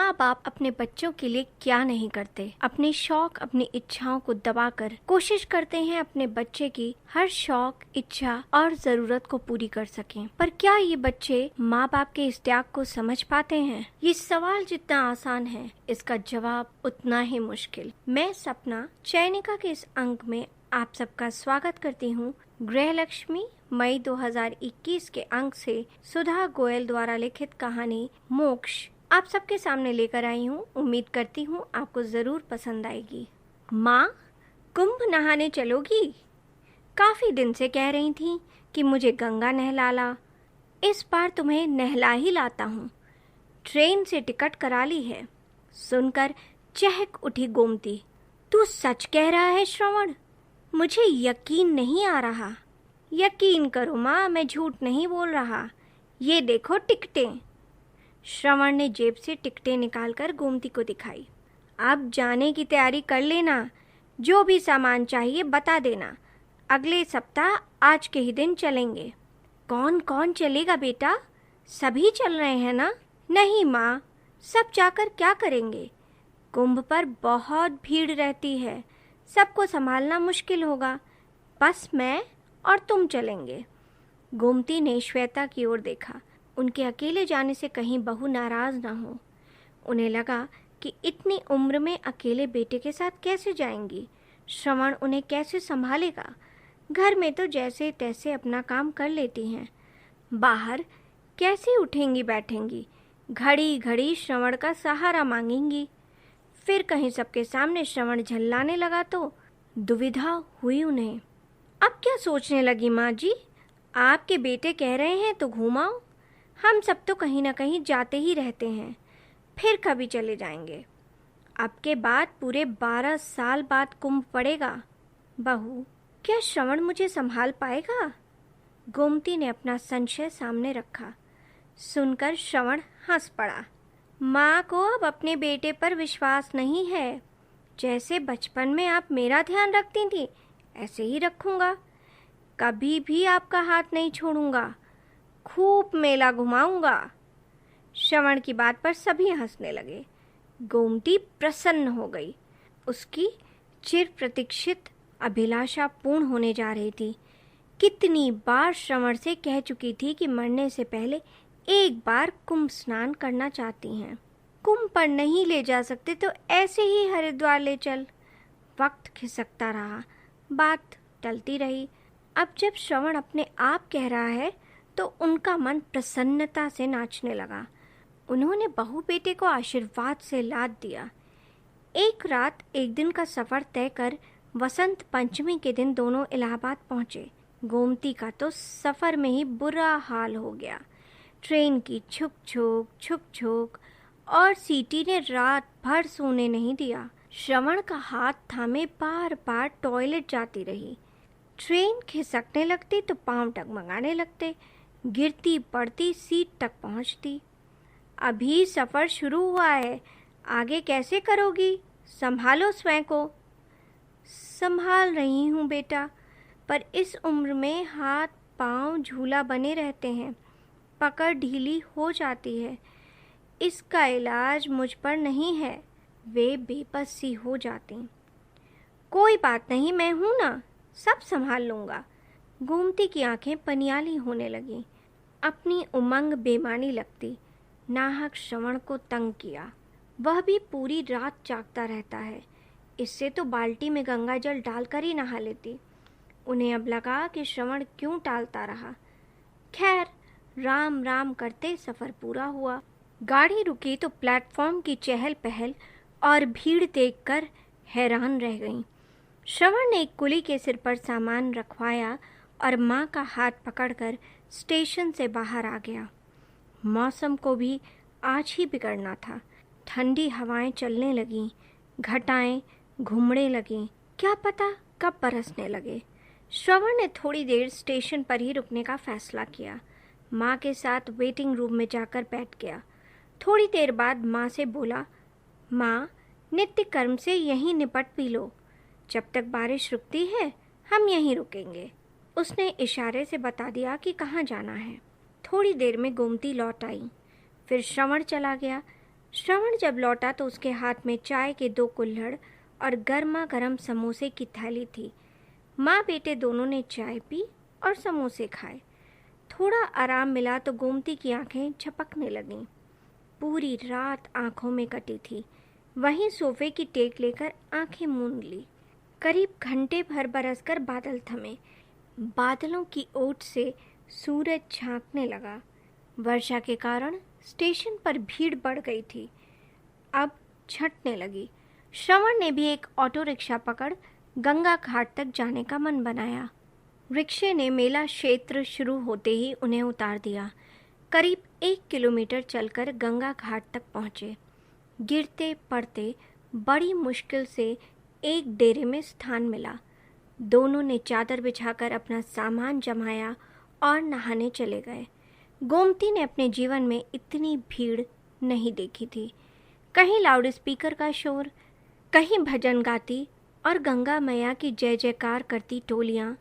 माँ बाप अपने बच्चों के लिए क्या नहीं करते। अपने शौक, अपनी इच्छाओं को दबाकर कोशिश करते हैं अपने बच्चे की हर शौक, इच्छा और जरूरत को पूरी कर सकें। पर क्या ये बच्चे माँ बाप के इस त्याग को समझ पाते हैं? ये सवाल जितना आसान है, इसका जवाब उतना ही मुश्किल। मैं सपना चयनिका के इस अंक में आप सबका स्वागत करती हूँ। गृहलक्ष्मी मई 2021 के अंक से सुधा गोयल द्वारा लिखित कहानी मोक्ष आप सबके सामने लेकर आई हूँ। उम्मीद करती हूँ आपको जरूर पसंद आएगी। माँ, कुंभ नहाने चलोगी? काफी दिन से कह रही थी कि मुझे गंगा नहला ला। इस बार तुम्हें नहला ही लाता हूँ। ट्रेन से टिकट करा ली है। सुनकर चहक उठी गोमती। तू सच कह रहा है श्रवण? मुझे यकीन नहीं आ रहा। यकीन करो माँ, मैं झूठ नहीं बोल रहा। ये देखो टिकटें। श्रवण ने जेब से टिकटें निकालकर गोमती को दिखाई। अब जाने की तैयारी कर लेना। जो भी सामान चाहिए बता देना। अगले सप्ताह आज के ही दिन चलेंगे। कौन कौन चलेगा बेटा? सभी चल रहे हैं ना? नहीं माँ, सब जाकर क्या करेंगे? कुंभ पर बहुत भीड़ रहती है, सबको संभालना मुश्किल होगा। बस मैं और तुम चलेंगे। गोमती ने श्वेता की ओर देखा। उनके अकेले जाने से कहीं बहू नाराज ना हो। उन्हें लगा कि इतनी उम्र में अकेले बेटे के साथ कैसे जाएंगी। श्रवण उन्हें कैसे संभालेगा? घर में तो जैसे तैसे अपना काम कर लेती हैं, बाहर कैसे उठेंगी बैठेंगी? घड़ी घड़ी श्रवण का सहारा मांगेंगी। फिर कहीं सबके सामने श्रवण झल्लाने लगा तो दुविधा हुई उन्हें। अब क्या सोचने लगी माँ जी? आपके बेटे कह रहे हैं तो घुमाओ। हम सब तो कहीं ना कहीं जाते ही रहते हैं, फिर कभी चले जाएंगे। अब के बाद पूरे 12 साल बाद कुंभ पड़ेगा। बहू, क्या श्रवण मुझे संभाल पाएगा? गोमती ने अपना संशय सामने रखा। सुनकर श्रवण हंस पड़ा। माँ को अब अपने बेटे पर विश्वास नहीं है। जैसे बचपन में आप मेरा ध्यान रखती थी, ऐसे ही रखूंगा। कभी भी आपका हाथ नहीं छोड़ूंगा। खूब मेला घुमाऊंगा। श्रवण की बात पर सभी हंसने लगे। गोमती प्रसन्न हो गई। उसकी चिर प्रतीक्षित अभिलाषा पूर्ण होने जा रही थी। कितनी बार श्रवण से कह चुकी थी कि मरने से पहले एक बार कुंभ स्नान करना चाहती हैं। कुंभ पर नहीं ले जा सकते तो ऐसे ही हरिद्वार ले चल। वक्त खिसकता रहा, बात टलती रही। अब जब श्रवण अपने आप कह रहा है तो उनका मन प्रसन्नता से नाचने लगा। उन्होंने बहू बेटे को आशीर्वाद से लाद दिया। एक रात एक दिन का सफर तय कर वसंत पंचमी के दिन दोनों इलाहाबाद पहुंचे। गोमती का तो सफर में ही बुरा हाल हो गया। ट्रेन की छुक छुक और सीटी ने रात भर सोने नहीं दिया। श्रवण का हाथ थामे बार बार टॉयलेट जाती रही। ट्रेन खिसकने लगती तो पांव डगमगाने लगते। गिरती पड़ती सीट तक पहुंचती। अभी सफर शुरू हुआ है, आगे कैसे करोगी? संभालो स्वयं को। संभाल रही हूँ बेटा, पर इस उम्र में हाथ पांव झूला बने रहते हैं, पकड़ ढीली हो जाती है। इसका इलाज मुझ पर नहीं है। वे बेबस सी हो जाती। कोई बात नहीं, मैं हूं ना, सब संभाल लूंगा। गोमती की आंखें पनियाली होने लगीं। अपनी उमंग बेमानी लगती। नाहक श्रवण को तंग किया। वह भी पूरी रात जागता रहता है। इससे तो बाल्टी में गंगा जल डालकर ही नहा लेती। उन्हें अब लगा कि श्रवण क्यों टालता रहा। खैर, राम राम करते सफर पूरा हुआ। गाड़ी रुकी तो प्लेटफॉर्म की चहल पहल और भीड़ देखकर हैरान रह गईं। श्रवण ने एक कुली के सिर पर सामान रखवाया और माँ का हाथ पकड़कर स्टेशन से बाहर आ गया। मौसम को भी आज ही बिगड़ना था। ठंडी हवाएं चलने लगीं, घटाएं घूमने लगीं। क्या पता कब बरसने लगे। श्रवण ने थोड़ी देर स्टेशन पर ही रुकने का फैसला किया। माँ के साथ वेटिंग रूम में जाकर बैठ गया। थोड़ी देर बाद माँ से बोला, माँ, नित्य कर्म से यहीं निपट भी लो। जब तक बारिश रुकती है हम यहीं रुकेंगे। उसने इशारे से बता दिया कि कहाँ जाना है। थोड़ी देर में गोमती लौट आई। फिर श्रवण चला गया। श्रवण जब लौटा तो उसके हाथ में चाय के 2 कुल्हड़ और गर्मा गर्म समोसे की थैली थी। माँ बेटे दोनों ने चाय पी और समोसे खाए। थोड़ा आराम मिला तो गोमती की आंखें झपकने लगीं। पूरी रात आंखों में कटी थी। वहीं सोफे की टेक लेकर आंखें मूंद ली। करीब घंटे भर बरसकर बादल थमे। बादलों की ओट से सूरज झांकने लगा। वर्षा के कारण स्टेशन पर भीड़ बढ़ गई थी। अब छंटने लगी। श्रवण ने भी एक ऑटो रिक्शा पकड़ गंगा घाट तक जाने का मन बनाया। रिक्शे ने मेला क्षेत्र शुरू होते ही उन्हें उतार दिया। करीब 1 किलोमीटर चलकर गंगा घाट तक पहुंचे। गिरते पड़ते बड़ी मुश्किल से एक डेरे में स्थान मिला। दोनों ने चादर बिछाकर अपना सामान जमाया और नहाने चले गए। गोमती ने अपने जीवन में इतनी भीड़ नहीं देखी थी। कहीं लाउडस्पीकर का शोर, कहीं भजन गाती और गंगा मैया की जय जयकार करती टोलियां,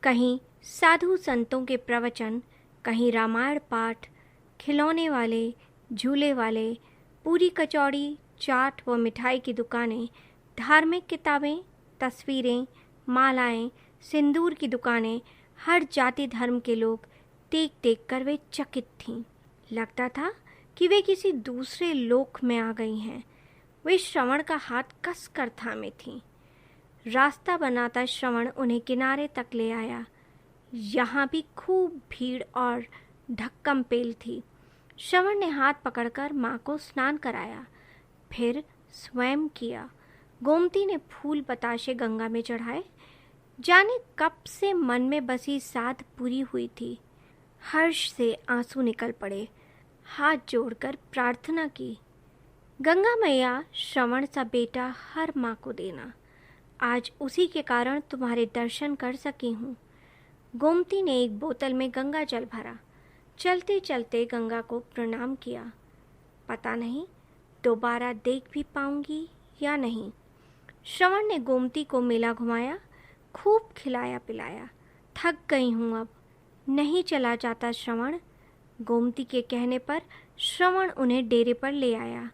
कहीं साधु संतों के प्रवचन, कहीं रामायण पाठ, खिलौने वाले, झूले वाले, पूरी कचौड़ी, चाट व मिठाई की दुकानें, धार्मिक किताबें, तस्वीरें, मालाएं, सिंदूर की दुकानें, हर जाति धर्म के लोग देख देख कर वे चकित थीं। लगता था कि वे किसी दूसरे लोक में आ गई हैं। वे श्रवण का हाथ कस कर थामे थीं। रास्ता बनाता श्रवण उन्हें किनारे तक ले आया। यहाँ भी खूब भीड़ और ढक्कम पेल थी। श्रवण ने हाथ पकड़कर माँ को स्नान कराया, फिर स्वयं किया। गोमती ने फूल बताशे गंगा में चढ़ाए। जाने कब से मन में बसी साध पूरी हुई थी। हर्ष से आंसू निकल पड़े। हाथ जोड़कर प्रार्थना की, गंगा मैया, श्रवण सा बेटा हर माँ को देना। आज उसी के कारण तुम्हारे दर्शन कर सकी हूँ। गोमती ने एक बोतल में गंगा जल भरा। चलते चलते गंगा को प्रणाम किया। पता नहीं दोबारा देख भी पाऊंगी या नहीं। श्रवण ने गोमती को मेला घुमाया, खूब खिलाया पिलाया। थक गई हूँ अब, नहीं चला जाता श्रवण। गोमती के कहने पर श्रवण उन्हें डेरे पर ले आया।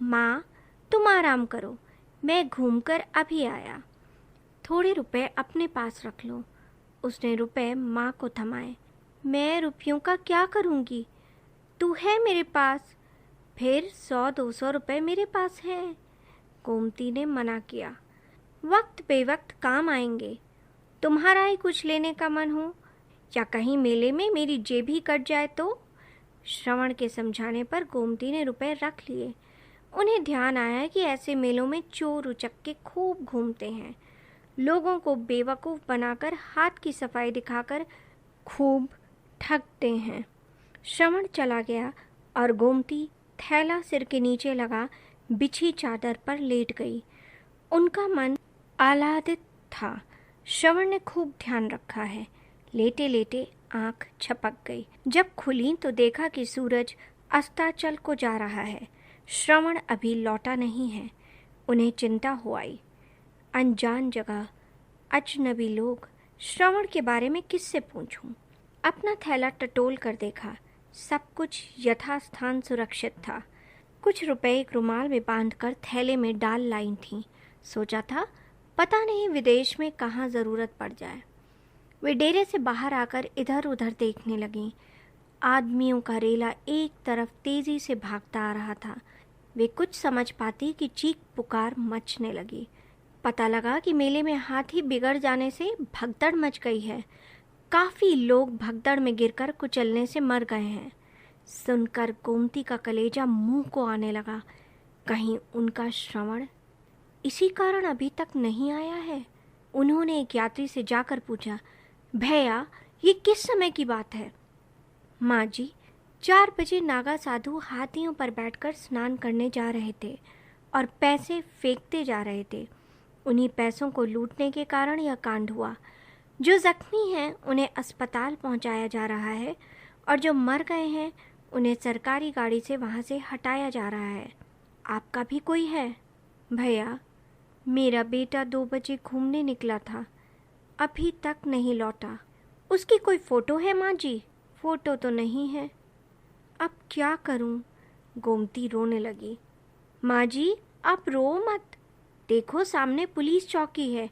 माँ, तुम आराम करो, मैं घूमकर अभी आया। थोड़े रुपए अपने पास रख लो। उसने रुपए माँ को थमाए। मैं रुपयों का क्या करूँगी? तू है मेरे पास, फिर 100-200 रुपए मेरे पास हैं। गोमती ने मना किया। वक्त बेवक्त काम आएंगे। तुम्हारा ही कुछ लेने का मन हो या कहीं मेले में मेरी जेब ही कट जाए तो? श्रवण के समझाने पर गोमती ने रुपए रख लिए। उन्हें ध्यान आया कि ऐसे मेलों में चोर उचक्के खूब घूमते हैं। लोगों को बेवकूफ़ बनाकर हाथ की सफाई दिखाकर खूब ठगते हैं। श्रवण चला गया और गोमती थैला सिर के नीचे लगा बिछी चादर पर लेट गई। उनका मन आह्लादित था। श्रवण ने खूब ध्यान रखा है। लेटे लेटे आंख झपक गई। जब खुली तो देखा कि सूरज अस्ताचल को जा रहा है। श्रवण अभी लौटा नहीं है। उन्हें चिंता हो आई। अनजान जगह, अजनबी लोग, श्रवण के बारे में किससे पूछूं? अपना थैला टटोल कर देखा। सब कुछ यथास्थान सुरक्षित था। कुछ रुपए एक रुमाल में बांधकर थैले में डाल लाई थीं। सोचा था पता नहीं विदेश में कहाँ ज़रूरत पड़ जाए। वे डेरे से बाहर आकर इधर उधर देखने लगीं। आदमियों का रेला एक तरफ तेजी से भागता आ रहा था। वे कुछ समझ पाती कि चीख पुकार मचने लगी। पता लगा कि मेले में हाथी बिगड़ जाने से भगदड़ मच गई है। काफ़ी लोग भगदड़ में गिरकर कुचलने से मर गए हैं। सुनकर गोमती का कलेजा मुंह को आने लगा। कहीं उनका श्रवण इसी कारण अभी तक नहीं आया है? उन्होंने एक यात्री से जाकर पूछा, भैया ये किस समय की बात है? माँ जी, 4 बजे नागा साधु हाथियों पर बैठकर स्नान करने जा रहे थे और पैसे फेंकते जा रहे थे। उन्हीं पैसों को लूटने के कारण यह कांड हुआ। जो जख्मी हैं उन्हें अस्पताल पहुंचाया जा रहा है और जो मर गए हैं उन्हें सरकारी गाड़ी से वहां से हटाया जा रहा है। आपका भी कोई है? भैया, मेरा बेटा 2 बजे घूमने निकला था, अभी तक नहीं लौटा। उसकी कोई फ़ोटो है माँ जी? फ़ोटो तो नहीं है। अब क्या करूं? गोमती रोने लगी। माँ जी, आप रो मत। देखो सामने पुलिस चौकी है,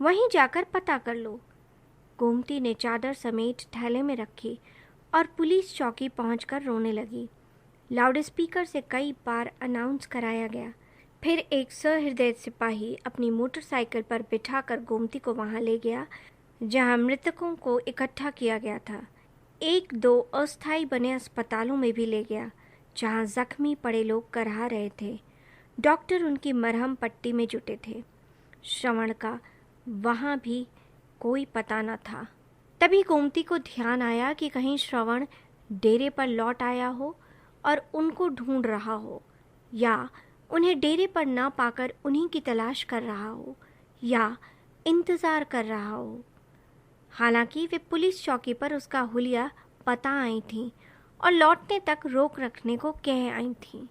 वहीं जाकर पता कर लो। गोमती ने चादर समेत थैले में रखी और पुलिस चौकी पहुंचकर रोने लगी। लाउडस्पीकर से कई बार अनाउंस कराया गया। फिर एक सहृदय सिपाही अपनी मोटरसाइकिल पर बिठाकर गोमती को वहां ले गया जहां मृतकों को इकट्ठा किया गया था। एक दो अस्थायी बने अस्पतालों में भी ले गया जहां जख्मी पड़े लोग कराह रहे थे। डॉक्टर उनकी मरहम पट्टी में जुटे थे। श्रवण का वहां भी कोई पता न था। तभी गोमती को ध्यान आया कि कहीं श्रवण डेरे पर लौट आया हो और उनको ढूंढ रहा हो, या उन्हें डेरे पर न पाकर उन्हीं की तलाश कर रहा हो, या इंतज़ार कर रहा हो। हालांकि वे पुलिस चौकी पर उसका हुलिया पता आई थीं और लौटने तक रोक रखने को कह आई थीं।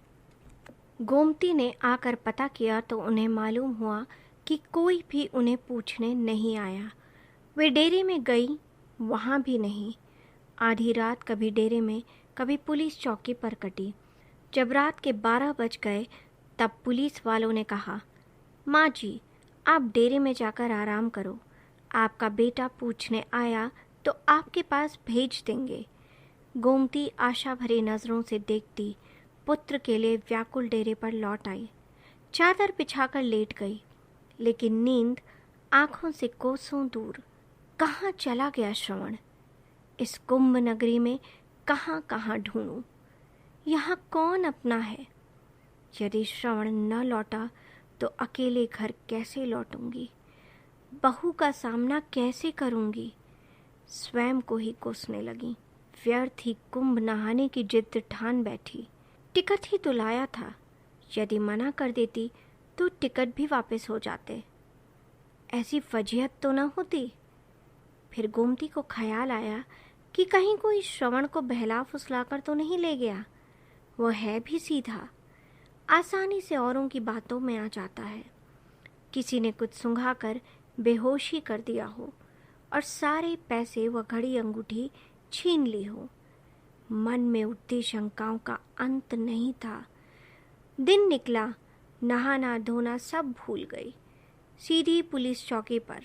गोमती ने आकर पता किया तो उन्हें मालूम हुआ कि कोई भी उन्हें पूछने नहीं आया। वे डेरे में गई, वहाँ भी नहीं। आधी रात कभी डेरे में, कभी पुलिस चौकी पर कटी। जब रात के 12 बज गए तब पुलिस वालों ने कहा, माँ जी, आप डेरे में जाकर आराम करो। आपका बेटा पूछने आया तो आपके पास भेज देंगे। गोमती आशा भरी नज़रों से देखती पुत्र के लिए व्याकुल डेरे पर लौट आई। चादर बिछाकर लेट गई, लेकिन नींद आंखों से कोसों दूर। कहाँ चला गया श्रवण? इस कुंभ नगरी में कहाँ कहाँ ढूंढूं? यहाँ कौन अपना है? यदि श्रवण न लौटा तो अकेले घर कैसे लौटूंगी? बहू का सामना कैसे करूंगी? स्वयं को ही कोसने लगी। व्यर्थ ही कुंभ नहाने की जिद ठान बैठी। टिकट ही तो लाया था, यदि मना कर देती तो टिकट भी वापस हो जाते। ऐसी फजीहत तो न होती। फिर गोमती को ख्याल आया कि कहीं कोई श्रवण को बहला फुसला कर तो नहीं ले गया। वो है भी सीधा, आसानी से औरों की बातों में आ जाता है। किसी ने कुछ सुंघा कर बेहोशी कर दिया हो और सारे पैसे व घड़ी अंगूठी छीन ली हो। मन में उठती शंकाओं का अंत नहीं था। दिन निकला, नहाना धोना सब भूल गई। सीधी पुलिस चौकी पर।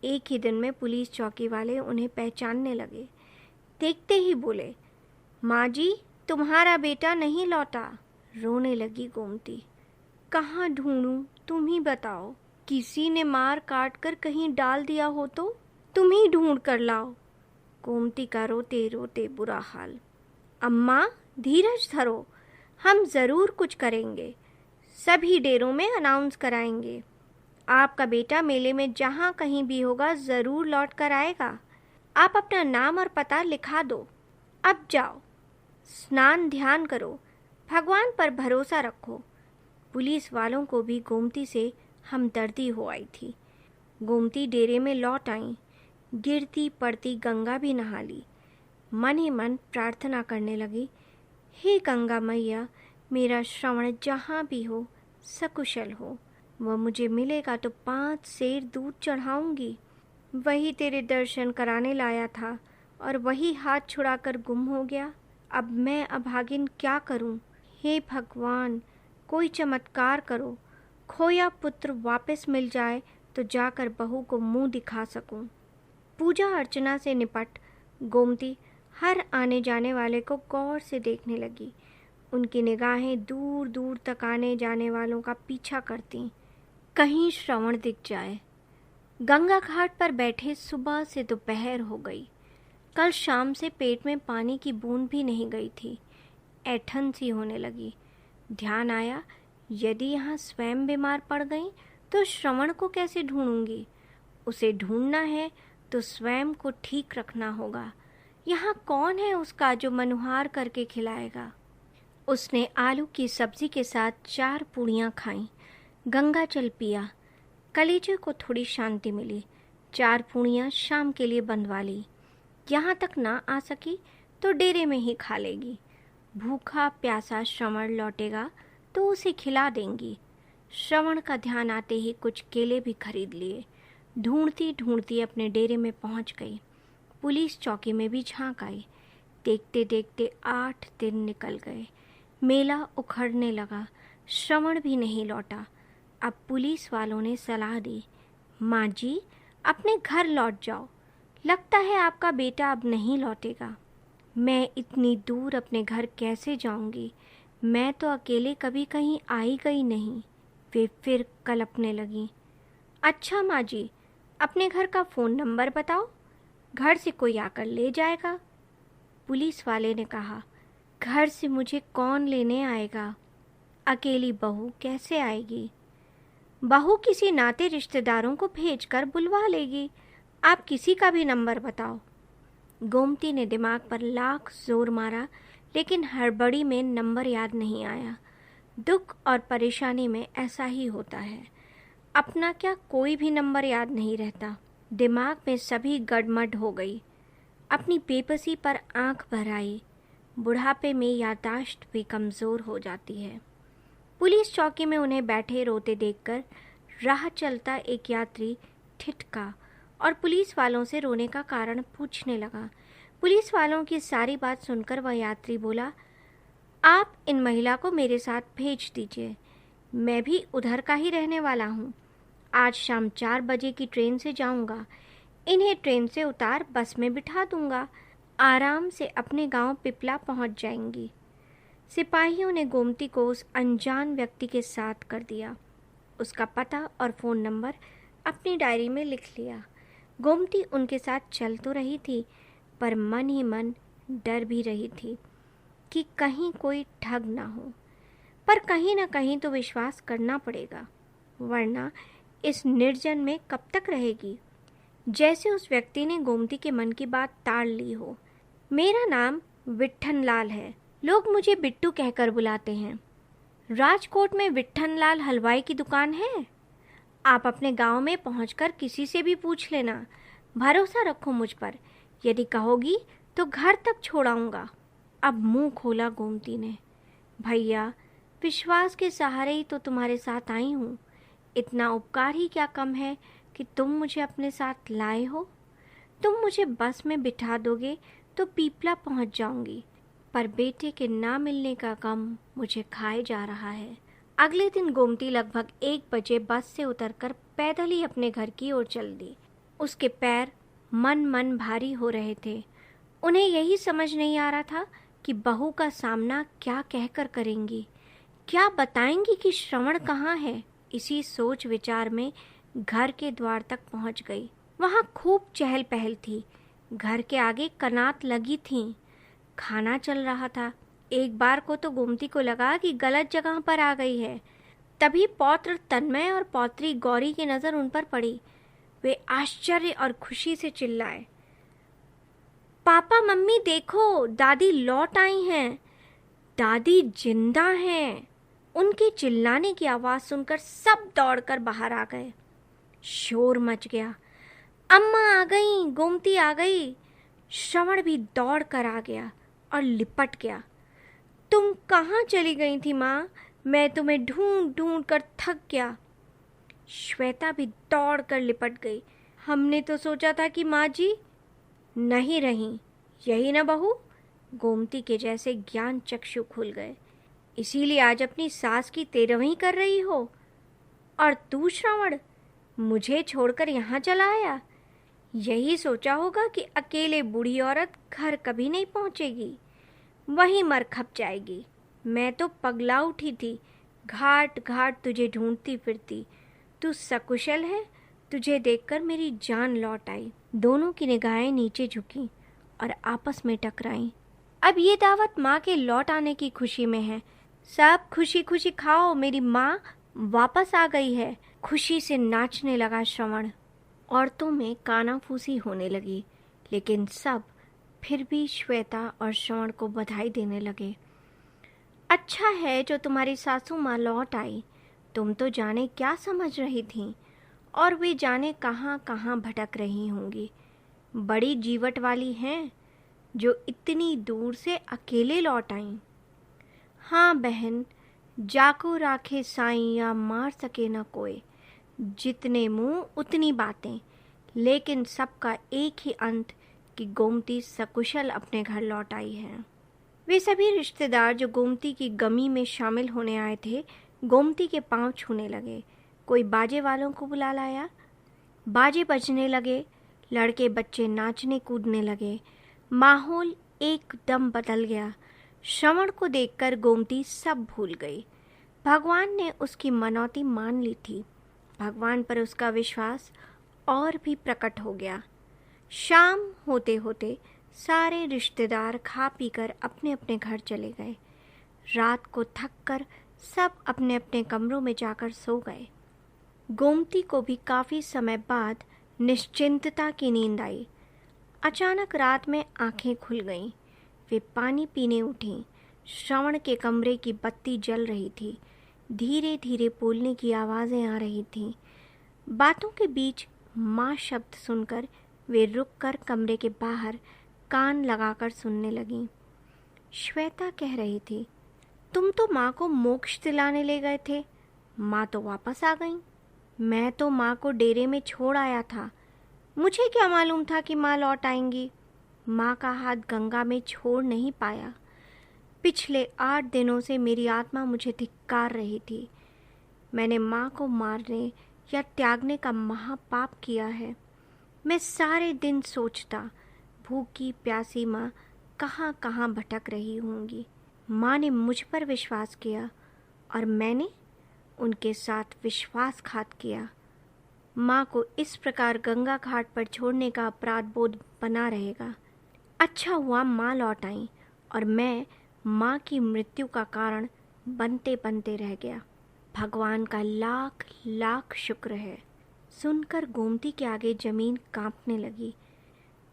एक ही दिन में पुलिस चौकी वाले उन्हें पहचानने लगे। देखते ही बोले, माँ जी, तुम्हारा बेटा नहीं लौटा। रोने लगी गोमती। कहाँ ढूंढूं, तुम ही बताओ। किसी ने मार काट कर कहीं डाल दिया हो तो तुम ही ढूंढ कर लाओ। गोमती का रोते रोते बुरा हाल। अम्मा, धीरज धरो, हम ज़रूर कुछ करेंगे। सभी डेरों में अनाउंस कराएंगे। आपका बेटा मेले में जहाँ कहीं भी होगा ज़रूर लौट कर आएगा। आप अपना नाम और पता लिखा दो। अब जाओ, स्नान ध्यान करो, भगवान पर भरोसा रखो। पुलिस वालों को भी गोमती से हमदर्दी हो आई थी। गोमती डेरे में लौट आई। गिरती पड़ती गंगा भी नहा ली। मन ही मन प्रार्थना करने लगी, हे गंगा मैया, मेरा श्रवण जहाँ भी हो सकुशल हो। वह मुझे मिलेगा तो 5 सेर दूध चढ़ाऊंगी। वही तेरे दर्शन कराने लाया था और वही हाथ छुड़ाकर गुम हो गया। अब मैं अभागिन क्या करूं? हे भगवान, कोई चमत्कार करो। खोया पुत्र वापस मिल जाए तो जाकर बहू को मुंह दिखा सकूं। पूजा अर्चना से निपट गोमती हर आने जाने वाले को गौर से देखने लगी। उनकी निगाहें दूर दूर तक आने जाने वालों का पीछा करती, कहीं श्रवण दिख जाए। गंगा घाट पर बैठे सुबह से दोपहर हो गई। कल शाम से पेट में पानी की बूंद भी नहीं गई थी। ऐठन सी होने लगी। ध्यान आया, यदि यहाँ स्वयं बीमार पड़ गई तो श्रवण को कैसे ढूंढूंगी? उसे ढूंढना है तो स्वयं को ठीक रखना होगा। यहाँ कौन है उसका जो मनुहार करके खिलाएगा? उसने आलू की सब्जी के साथ 4 पूड़ियाँ खाईं। गंगा जल पिया। कलेजे को थोड़ी शांति मिली। 4 पूड़ियाँ शाम के लिए बंधवा ली। यहाँ तक ना आ सकी तो डेरे में ही खा लेगी। भूखा प्यासा श्रवण लौटेगा तो उसे खिला देंगी। श्रवण का ध्यान आते ही कुछ केले भी खरीद लिए। ढूंढती ढूंढती अपने डेरे में पहुंच गई। पुलिस चौकी में भी झांक आई। देखते देखते 8 दिन निकल गए। मेला उखड़ने लगा। श्रवण भी नहीं लौटा। अब पुलिस वालों ने सलाह दी, माँ जी अपने घर लौट जाओ, लगता है आपका बेटा अब नहीं लौटेगा। मैं इतनी दूर अपने घर कैसे जाऊंगी? मैं तो अकेले कभी कहीं आई गई नहीं। वे फिर कलपने लगी। अच्छा माँ जी, अपने घर का फ़ोन नंबर बताओ, घर से कोई आकर ले जाएगा। पुलिस वाले ने कहा, घर से मुझे कौन लेने आएगा? अकेली बहू कैसे आएगी? बहू किसी नाते रिश्तेदारों को भेजकर बुलवा लेगी। आप किसी का भी नंबर बताओ। गोमती ने दिमाग पर लाख जोर मारा, लेकिन हड़बड़ी में नंबर याद नहीं आया। दुख और परेशानी में ऐसा ही होता है, अपना क्या कोई भी नंबर याद नहीं रहता। दिमाग में सभी गड़मड़ हो गई। अपनी बेबसी पर आंख भर आई। बुढ़ापे में याददाश्त भी कमज़ोर हो जाती है। पुलिस चौकी में उन्हें बैठे रोते देखकर राह चलता एक यात्री ठिठका और पुलिस वालों से रोने का कारण पूछने लगा। पुलिस वालों की सारी बात सुनकर वह यात्री बोला, आप इन महिला को मेरे साथ भेज दीजिए, मैं भी उधर का ही रहने वाला हूँ। आज शाम 4 बजे की ट्रेन से जाऊँगा। इन्हें ट्रेन से उतार बस में बिठा दूँगा। आराम से अपने गांव पिपला पहुँच जाएंगी। सिपाहियों ने गोमती को उस अनजान व्यक्ति के साथ कर दिया। उसका पता और फ़ोन नंबर अपनी डायरी में लिख लिया। गोमती उनके साथ चल तो रही थी, पर मन ही मन डर भी रही थी कि कहीं कोई ठग ना हो। पर कहीं ना कहीं तो विश्वास करना पड़ेगा, वरना इस निर्जन में कब तक रहेगी। जैसे उस व्यक्ति ने गोमती के मन की बात ताड़ ली हो। मेरा नाम विट्ठन लाल है, लोग मुझे बिट्टू कहकर बुलाते हैं। राजकोट में विट्ठन लाल हलवाई की दुकान है। आप अपने गांव में पहुंचकर किसी से भी पूछ लेना। भरोसा रखो मुझ पर, यदि कहोगी तो घर तक छोड़ाऊंगा। अब मुंह खोला गोमती ने। भैया, विश्वास के सहारे ही तो तुम्हारे साथ आई हूँ। इतना उपकार ही क्या कम है कि तुम मुझे अपने साथ लाए हो। तुम मुझे बस में बिठा दोगे तो पीपला पहुँच जाऊंगी, पर बेटे के ना मिलने का गम मुझे खाए जा रहा है। अगले दिन गोमती लगभग 1 बजे बस से उतरकर पैदल ही अपने घर की ओर चल दी। उसके पैर मन भारी हो रहे थे। उन्हें यही समझ नहीं आ रहा था कि बहू का सामना क्या कहकर करेंगी, क्या बताएंगी कि श्रवण कहाँ है। इसी सोच विचार में घर के द्वार तक पहुंच गई। वहां खूब चहल पहल थी। घर के आगे कनात लगी थीं। खाना चल रहा था। एक बार को तो गोमती को लगा कि गलत जगह पर आ गई है। तभी पौत्र तन्मय और पौत्री गौरी की नज़र उन पर पड़ी। वे आश्चर्य और खुशी से चिल्लाए, पापा मम्मी देखो, दादी लौट आई हैं। दादी जिंदा हैं। उनके चिल्लाने की आवाज़ सुनकर सब दौड़कर बाहर आ गए। शोर मच गया। अम्मा आ गई, गोमती आ गई। श्रवण भी दौड़ कर आ गया और लिपट गया। तुम कहाँ चली गई थी माँ? मैं तुम्हें ढूंढ ढूंढ कर थक गया। श्वेता भी दौड़ कर लिपट गई। हमने तो सोचा था कि माँ जी नहीं रही, यही ना बहू? गोमती के जैसे ज्ञान चक्षु खुल गए। इसीलिए आज अपनी सास की तेरहवीं कर रही हो। और तू श्रवण मुझे छोड़कर यहाँ चला आया। यही सोचा होगा कि अकेले बूढ़ी औरत घर कभी नहीं पहुँचेगी, वहीं मर खप जाएगी। मैं तो पगला उठी थी, घाट घाट तुझे ढूंढती फिरती। तू सकुशल है? तुझे देखकर मेरी जान लौट आई। दोनों की निगाहें नीचे झुकी और आपस में टकराईं। अब ये दावत माँ के लौट आने की खुशी में है। सब खुशी खुशी खाओ, मेरी माँ वापस आ गई है। खुशी से नाचने लगा श्रवण। औरतों में कानाफूसी होने लगी, लेकिन सब फिर भी श्वेता और श्रवण को बधाई देने लगे। अच्छा है जो तुम्हारी सासू माँ लौट आई। तुम तो जाने क्या समझ रही थीं, और वे जाने कहाँ कहाँ भटक रही होंगी। बड़ी जीवट वाली हैं जो इतनी दूर से अकेले लौट आईं। हाँ बहन, जाको राखे साईं या मार सके न कोई। जितने मुंह उतनी बातें, लेकिन सबका एक ही अंत कि गोमती सकुशल अपने घर लौट आई है। वे सभी रिश्तेदार जो गोमती की गमी में शामिल होने आए थे, गोमती के पांव छूने लगे। कोई बाजे वालों को बुला लाया। बाजे बजने लगे, लड़के बच्चे नाचने कूदने लगे। माहौल एकदम बदल गया। श्रवण को देखकर गोमती सब भूल गई। भगवान ने उसकी मनौती मान ली थी। भगवान पर उसका विश्वास और भी प्रकट हो गया। शाम होते होते सारे रिश्तेदार खा पीकर अपने अपने घर चले गए। रात को थक कर सब अपने अपने कमरों में जाकर सो गए। गोमती को भी काफ़ी समय बाद निश्चिंतता की नींद आई। अचानक रात में आंखें खुल गईं। वे पानी पीने उठीं। श्रवण के कमरे की बत्ती जल रही थी। धीरे धीरे बोलने की आवाज़ें आ रही थीं। बातों के बीच माँ शब्द सुनकर वे रुककर कमरे के बाहर कान लगाकर सुनने लगीं। श्वेता कह रही थी, तुम तो माँ को मोक्ष दिलाने ले गए थे, माँ तो वापस आ गईं। मैं तो माँ को डेरे में छोड़ आया था। मुझे क्या मालूम था कि माँ लौट आएंगी। माँ का हाथ गंगा में छोड़ नहीं पाया। पिछले 8 दिनों से मेरी आत्मा मुझे धिक्कार रही थी। मैंने माँ को मारने या त्यागने का महापाप किया है। मैं सारे दिन सोचता, भूखी प्यासी माँ कहाँ कहाँ भटक रही होंगी। माँ ने मुझ पर विश्वास किया और मैंने उनके साथ विश्वासघात किया। माँ को इस प्रकार गंगा घाट पर छोड़ने का अपराध बोध बना रहेगा। अच्छा हुआ माँ लौट आई और मैं माँ की मृत्यु का कारण बनते बनते रह गया। भगवान का लाख लाख शुक्र है। सुनकर गोमती के आगे जमीन कांपने लगी।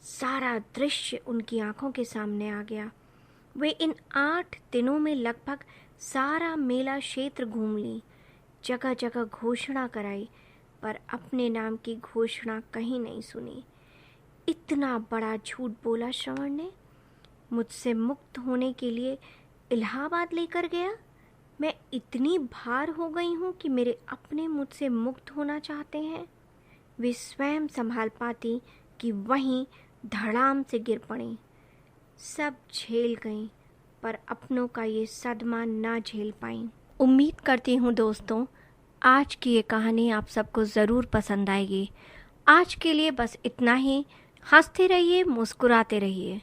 सारा दृश्य उनकी आंखों के सामने आ गया। वे इन 8 दिनों में लगभग सारा मेला क्षेत्र घूम ली। जगह जगह घोषणा कराई, पर अपने नाम की घोषणा कहीं नहीं सुनी। इतना बड़ा झूठ बोला श्रवण ने। मुझसे मुक्त होने के लिए इलाहाबाद लेकर गया। मैं इतनी भार हो गई हूँ कि मेरे अपने मुझसे मुक्त होना चाहते हैं। वे स्वयं संभाल पाती कि वहीं धड़ाम से गिर पड़ी। सब झेल गईं, पर अपनों का ये सदमा ना झेल पाईं। उम्मीद करती हूँ दोस्तों, आज की ये कहानी आप सबको ज़रूर पसंद आएगी। आज के लिए बस इतना ही। हंसते रहिए, मुस्कुराते रहिए।